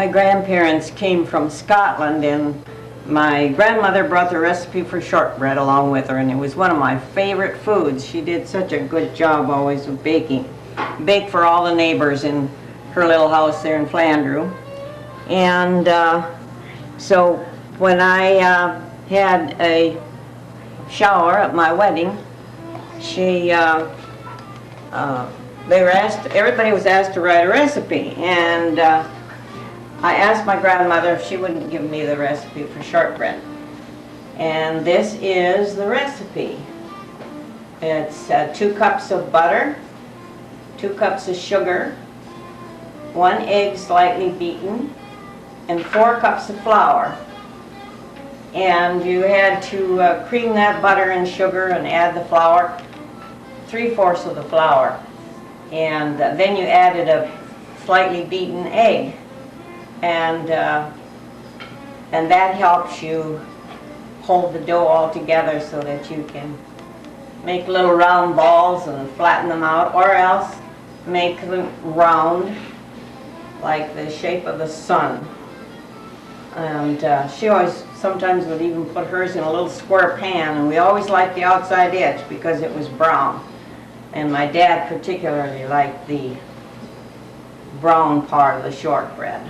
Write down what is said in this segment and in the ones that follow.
My grandparents came from Scotland, and my grandmother brought the recipe for shortbread along with her, and it was one of my favorite foods. She did such a good job always of baking. Baked for all the neighbors in her little house there in Flandreau. And so when I had a shower at my wedding, everybody was asked to write a recipe, and I asked my grandmother if she wouldn't give me the recipe for shortbread. And this is the recipe. It's 2 cups of butter, 2 cups of sugar, 1 egg slightly beaten, and 4 cups of flour. And you had to cream that butter and sugar and add the flour, 3/4 of the flour. And then you added a slightly beaten egg. And that helps you hold the dough all together so that you can make little round balls and flatten them out, or else make them round like the shape of the sun. And she always sometimes would even put hers in a little square pan, and we always liked the outside edge because it was brown. And my dad particularly liked the brown part of the shortbread.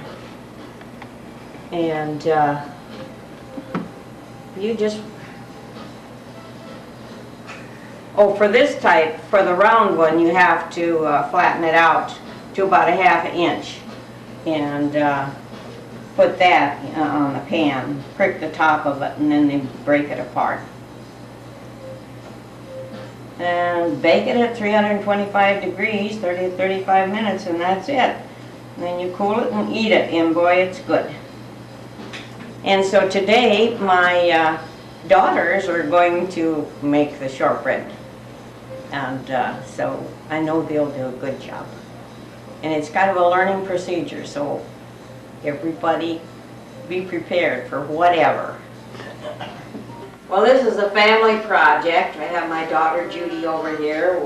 And you just, for this type, for the round one, you have to flatten it out to about 1/2 inch and put that on the pan, prick the top of it, and then they break it apart. And bake it at 325 degrees, 30 to 35 minutes, and that's it. And then you cool it and eat it, and boy, it's good. And so today, my daughters are going to make the shortbread. And so I know they'll do a good job. And it's kind of a learning procedure, so everybody be prepared for whatever. Well, this is a family project. I have my daughter Judy over here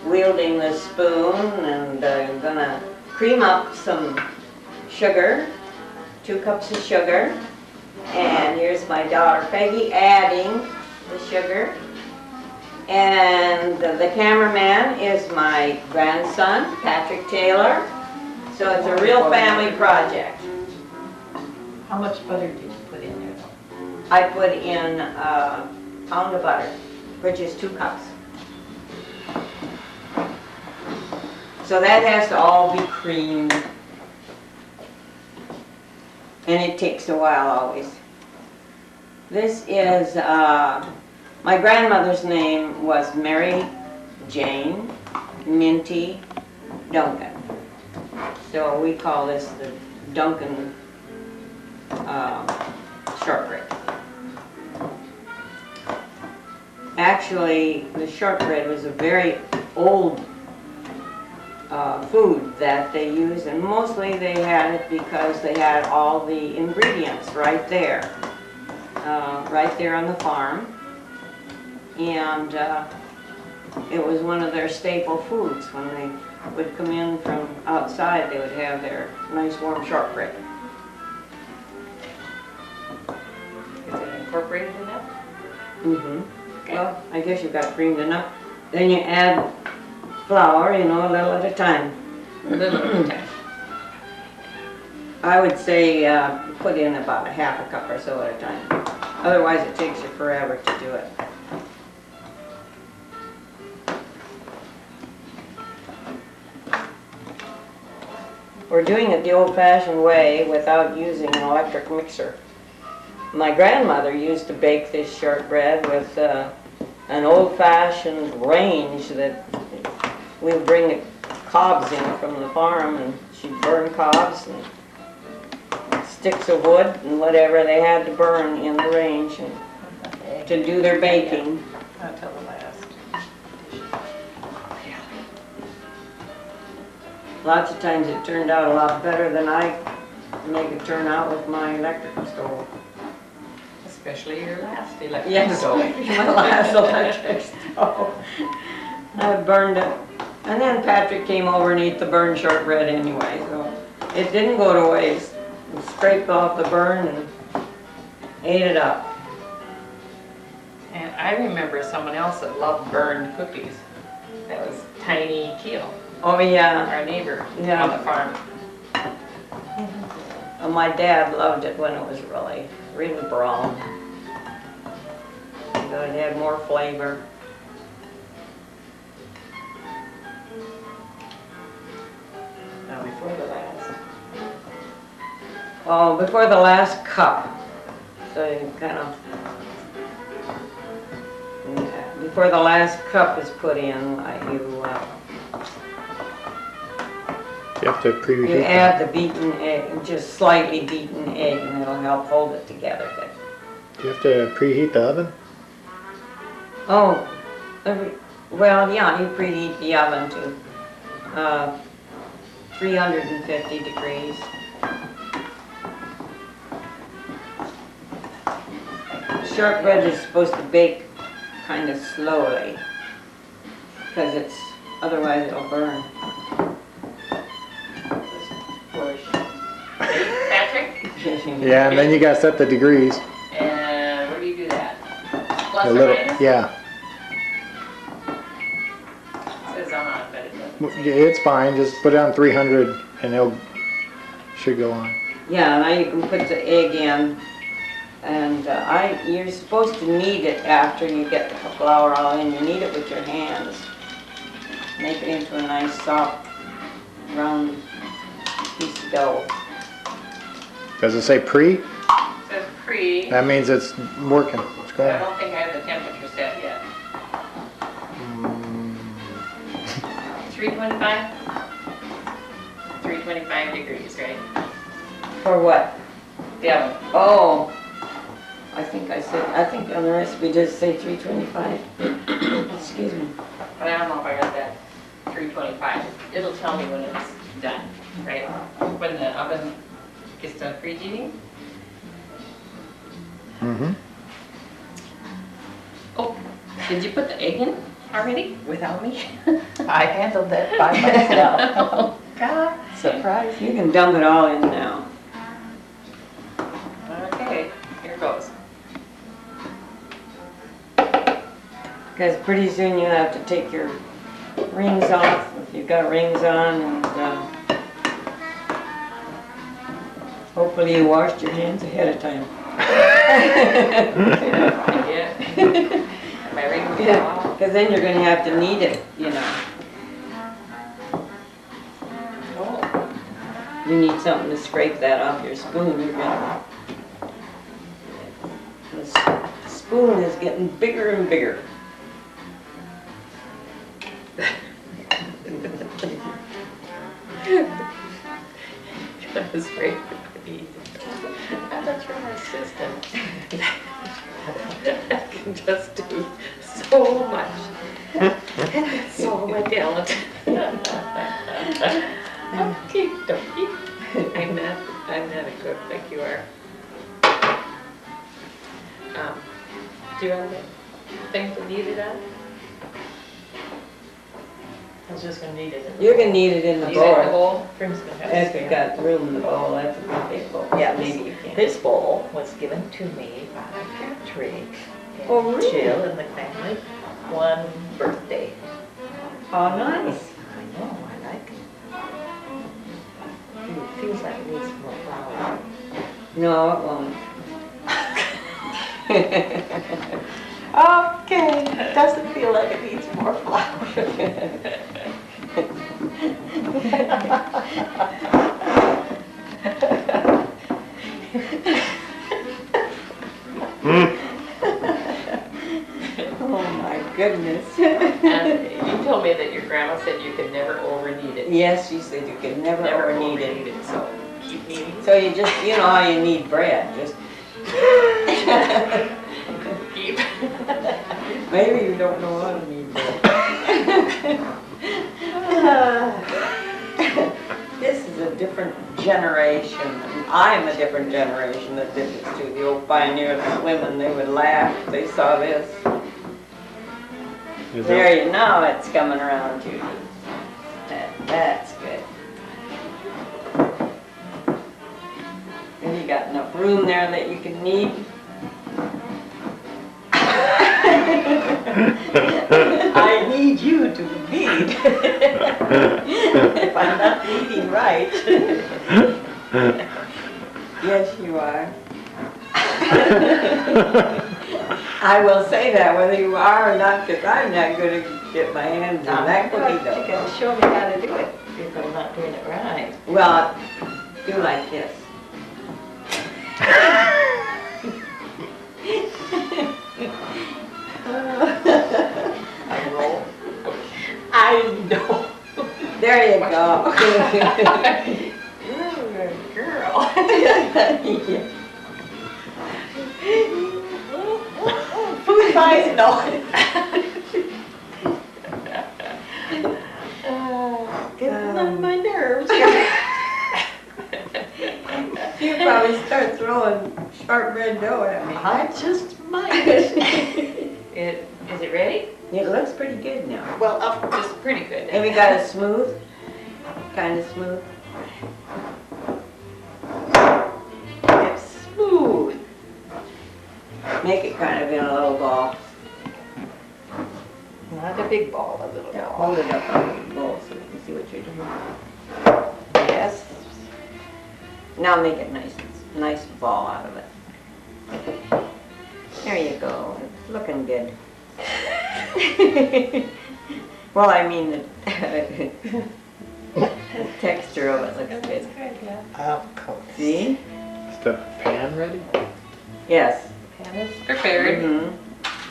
wielding the spoon, and I'm gonna cream up some sugar, 2 cups of sugar. And here's my daughter Peggy adding the sugar. And the cameraman is my grandson, Patrick Taylor. So it's a real family project. How much butter did you put in there? I put in a pound of butter, which is 2 cups. So that has to all be creamed. And it takes a while always. This is, my grandmother's name was Mary Jane Minty Duncan. So we call this the Duncan shortbread. Actually, the shortbread was a very old food that they used, and mostly they had it because they had all the ingredients right there on the farm, and it was one of their staple foods. When they would come in from outside, they would have their nice warm shortbread. Is it incorporated in that? Mm-hmm. Okay. Well, I guess you got creamed enough. Then you add flour, a little at a time. A little at a time. I would say put in about 1/2 cup or so at a time. Otherwise it takes you forever to do it. We're doing it the old-fashioned way without using an electric mixer. My grandmother used to bake this shortbread with an old-fashioned range that we would bring the cobs in from the farm, and she'd burn cobs and sticks of wood and whatever they had to burn in the range and to do their baking. Until the last. Lots of times it turned out a lot better than I make it turn out with my electric stove. Especially your last electric Yes, stove. my last electric stove. I burned it. And then Patrick came over and ate the burned shortbread anyway, so it didn't go to waste. scraped off the burn and ate it up. And I remember someone else that loved burned cookies. That was Tiny Keel, Oh, yeah. our neighbor Yeah. on the farm. My dad loved it when it was really brown. So it had more flavor. Now before the last. Oh, before the last cup. So you kind of, before the last cup is put in, You have to preheat you that. add the beaten egg, just slightly beaten egg, and it'll help hold it together good. Do you have to preheat the oven? Oh, well, yeah, you preheat the oven to 350 degrees. Shortbread is supposed to bake kind of slowly, because otherwise it'll burn. Patrick? Yeah, and then you gotta set the degrees. And where do you do that? Plus A or little, minus? yeah. It says on, but it doesn't. Yeah, it's fine. Just put it on 300 and it should go on. Yeah, now you can put the egg in, and you're supposed to knead it after you get the flour all in. You knead it with your hands. Make it into a nice soft, round piece of dough. Does it say pre? It says pre. That means it's working. It's I going. don't think I have the temperature set yet. 325? 325 degrees, right? For what? The oven. Oh, I think on the recipe does say 325. Excuse me. But I don't know if I got that 325. It'll tell me when it's done, right? When the oven gets done preheating. Mm-hmm. Oh, did you put the egg in already without me? I handled it by myself. Oh, God. Surprise. You can dump it all in now. Okay, here goes. Because pretty soon you have to take your rings off if you've got rings on, and hopefully you washed your hands ahead of time. Yeah. My ring was off. Because then you're going to have to knead it, you know. Oh, You need something to scrape that off your spoon. The spoon is getting bigger and bigger. that was great. That's from my assistant. I can just do so much. That's all my talent. Okay, dokie. I'm not a cook like you are. Do you want the thing to knead it on? I was just gonna need it. You can knead it in the Knead it in the bowl. bowl? Brings me If you got room in the bowl, that's a good big bowl. Yeah, Maybe you can. This bowl was given to me by Patrick Oh, and really? Jill and the family one birthday. Oh, nice. I know, I like it. It feels like it needs more flour. No, it won't. Okay, it doesn't feel like it needs more flour. Oh, my goodness. And you told me that your grandma said you could never over-knead it. Yes, she said you can never over-knead over-knead it. it, so keep kneading. So you just, you know how you knead bread, just Keep. maybe you don't know how to knead bread. This is a different generation. And I'm a different generation that did this too. The old pioneers women, they would laugh if they saw this. Is There that, you know it's coming around, Judy. That's good. room there that you can knead. I need you to knead. If I'm not kneading right. Yes, you are. I will say that whether you are or not, because I'm not going to get my hands in that cookie dough. You gotta show me how to do it if I'm not doing it right. Well, do like this. I roll. I know. There you go. Girl. Food buys no. Getting on my nerves. You probably start throwing shortbread dough at me. I just might. Is it ready? It looks pretty good now. Well, just pretty good. And we got it smooth, kind of smooth. It's smooth. Make it kind of in a little ball. Not a big ball, a little Yeah, ball. hold it up on the bowl so we can see what you're doing. Yes. Now make it nice ball out of it. There you go. It's looking good. Well, I mean the texture of it looks good. Of course. See? Is the pan ready? Yes. Pan is prepared. Mm-hmm.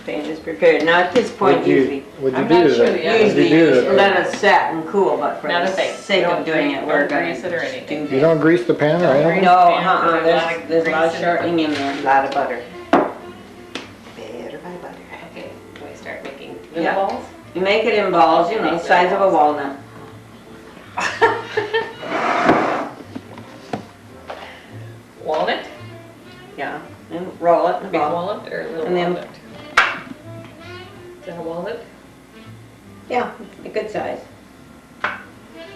Pan is prepared. Now at this point, usually, What'd you I'm do not to sure that? the What'd usually you do to you that? let it set and cool, but for Not the a thing. sake of Don't doing it, we're don't gonna grease it or anything. do You this. don't grease the pan or Don't anything? grease No, pan, there's a lot of grease in it. shortening in A there. lot of butter. Better by butter. Okay, do I start making Yeah. little balls? You make it in balls, you know, size of a walnut. Walnut? Yeah, and roll it in a Big ball. walnut or a little And then- walnut? Is that a walnut? Yeah, a good size.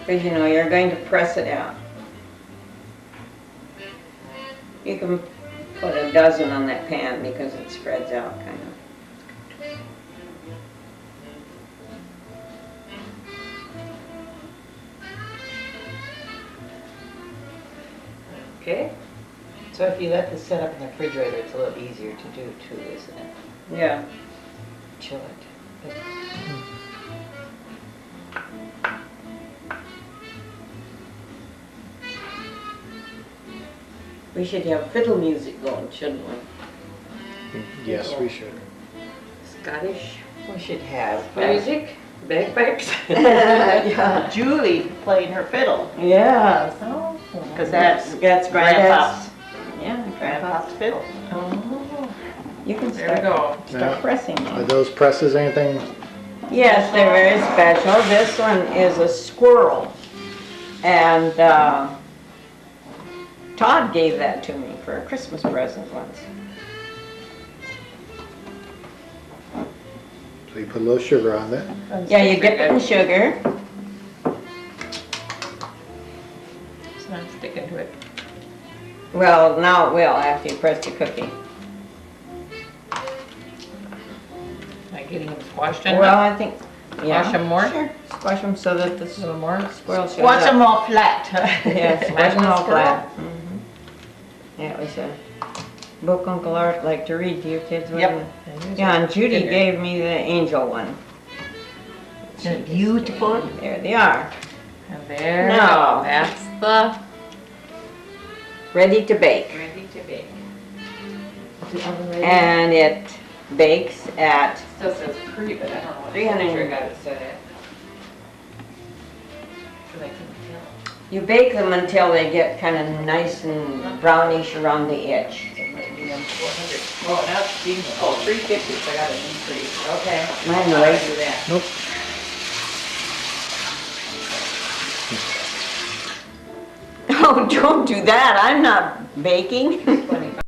Because you know, you're going to press it out. You can put a dozen on that pan because it spreads out kind of. Okay. So if you let this set up in the refrigerator, it's a little easier to do too, isn't it? Yeah. Chill it. We should have fiddle music going, shouldn't we? Yes, we should. Scottish We should have music, bagpipes. yeah, Julie playing her fiddle, Yeah. because that's That's Grandpa's, Yeah, Grandpa's fiddle. Oh, you can There we start, go. Yeah. pressing Are it. those presses anything? Yes, they're very special. This one is a squirrel. And Todd gave that to me for a Christmas present once. So you put a little sugar on it. Yeah, you dip it in sugar. It's not sticking to it. Well, now it will after you press the cookie. Am I getting them squashed in? Well, I think, yeah. Squash them more? Sure, squash them so that the A little more? squirrel shows Watch up. them all flat. Yeah, smash them all squirrel? flat. Yeah, it was a book Uncle Art liked to read to your kids. wasn't Yep. it? Yeah, and Judy gave me the angel one. Isn't it beautiful? There they are, And there we No. go. That's the ready to bake. ready to bake. And it bakes at, Still says pre, but I don't know what 300. temperature I got it set at. 'Cause I couldn't tell. you bake them until they get kind of nice and brownish around the edge. It might be on 400. Oh, now it's steaming. Oh, 350, so I got an increase. Okay. Mine How do I was. do that? Nope. Oh, don't do that, I'm not baking. 20